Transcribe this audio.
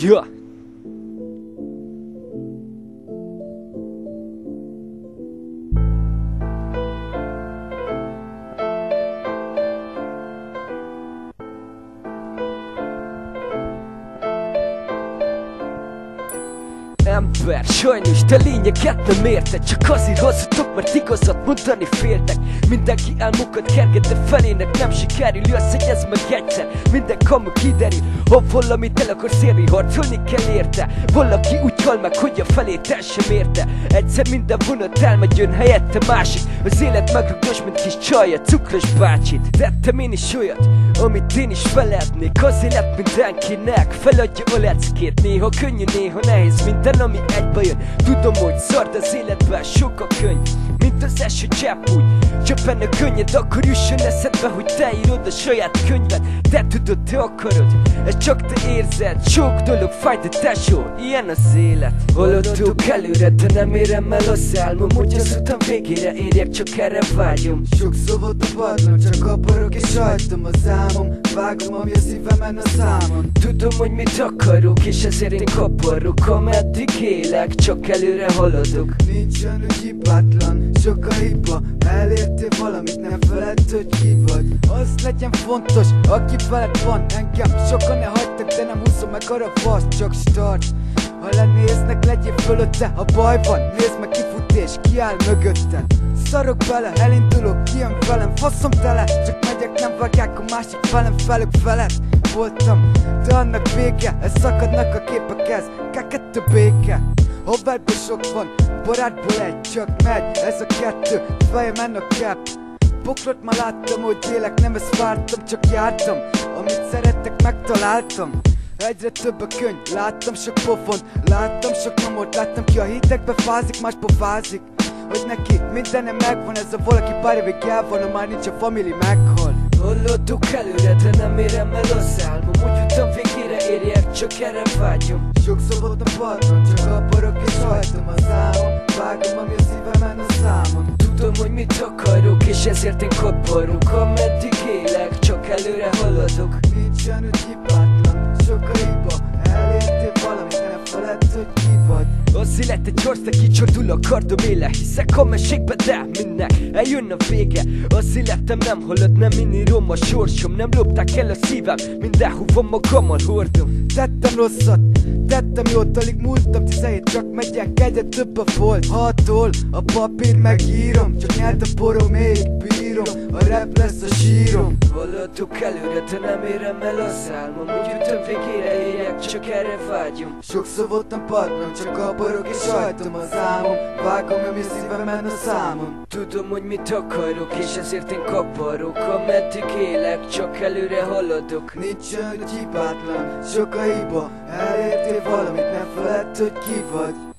Ja. Ember, sajnos te lényeget nem érted. Csak azért hozatok, mert igazat mondani féltek. Mindenki álmokat kerget, de felének nem sikerül. Jössz, hogy ez meg egyszer, minden kamu kiderül. Ha valamit el akarsz érni, harcolni kell érte. Valaki úgy hal meg, hogy a felét el sem érte. Egyszer minden vonat elmegy, jön helyette másik. Az élet megrugdos, mint kis csaj, a cukros bácsit. Tettem én is olyat, amit én is felednék. Az élet mindenkinek feladja a leckét. Néha könnyű, néha nehéz, minden ami egybe jön. Tudom, hogy szart az életben sok a könyv, mint az eső csepp úgy csöppen a könnyed, akkor jusson eszedbe, hogy te írod a saját könyved. Te tudod, te akarod, ez csak te érzed. Sok dolog fáj, de tesó, ilyen az élet. Haladok előre, de nem érem el az álmom, hogy az utam végére érjek, csak erre vágyom. Sokszor volt a padlón, csak kaparok és hajtom az álmom. Vágom, ami a szívemen a számon. Tudom, hogy mit akarok, és ezért én kaparok. Ameddig élek, csak előre haladok. Nincsen úgy hibátlan, sok a hiba. Elértél valamit, nem feledd, hogy ki vagy. Az legyen fontos, aki veled van. Engem sokan ne hagytak, de nem húzom meg arra vaszt, csak start. Ha lenéznek, legyél fölötte, ha baj van, nézd meg, kifut és kiáll mögötted. Szarok bele, elindulok, kijön velem, faszom tele. Csak megyek, nem vágják a másik velem, felük felett voltam, de annak vége, ez szakadnak a képek, ez K2 béke. Haverból sok van, barátból egy, csak megy, ez a kettő, fejemen a cap. Poklot már láttam, hogy élek, nem ezt vártam, csak jártam. Amit szerettek, megtaláltam. Egyre több a könyv, láttam sok pofont, láttam sok nyomot, láttam ki a hitekbe fázik, más pofázik. Hogy neki mindenem megvan, ez a valaki pár évig elvan, ha már nincs a famíli meghal. Haladok előre, de nem érem el az álmom, hogy utam végére érjek, csak erre vágyom. Sokszor volt a padlón, csak kaparok és hajtom az álmom. Vágom, ami a szívemen a számon. Tudom, hogy mit akarok, és ezért én kaparok. Ameddig élek, csak előre haladok. Nincsen úgy hibátlan, sok a hiba. Elértél valamit, nem feledd, hogy ki vagy. Az élet egy gyors, de kicsordul a kardom éle. Hiszek a mesékbe, de mindnek eljön a vége. Az életem nem halad, nem írom a sorsom. Nem lopták el a szívem, mindenhova magammal hordom. Tettem rosszat, tettem jót, alig múltam 17, csak megyek, egyre több a folt. Hatol, a papír megírom, csak nyert a porom, még bírom. A rap lesz a sírom. Haladok előre, de nem érem el az álmom, hogy utam végére érjek, csak erre vágyom. Sokszor voltam padlón, csak kaparok és hajtom az álmom. Vágom, ami a szívemen a számon. Tudom, hogy mit akarok, és ezért én kaparok. Ameddig élek, csak előre haladok. Nincsen úgy hibátlan, sok a hiba. Elértél valamit, nem feledd, hogy ki vagy.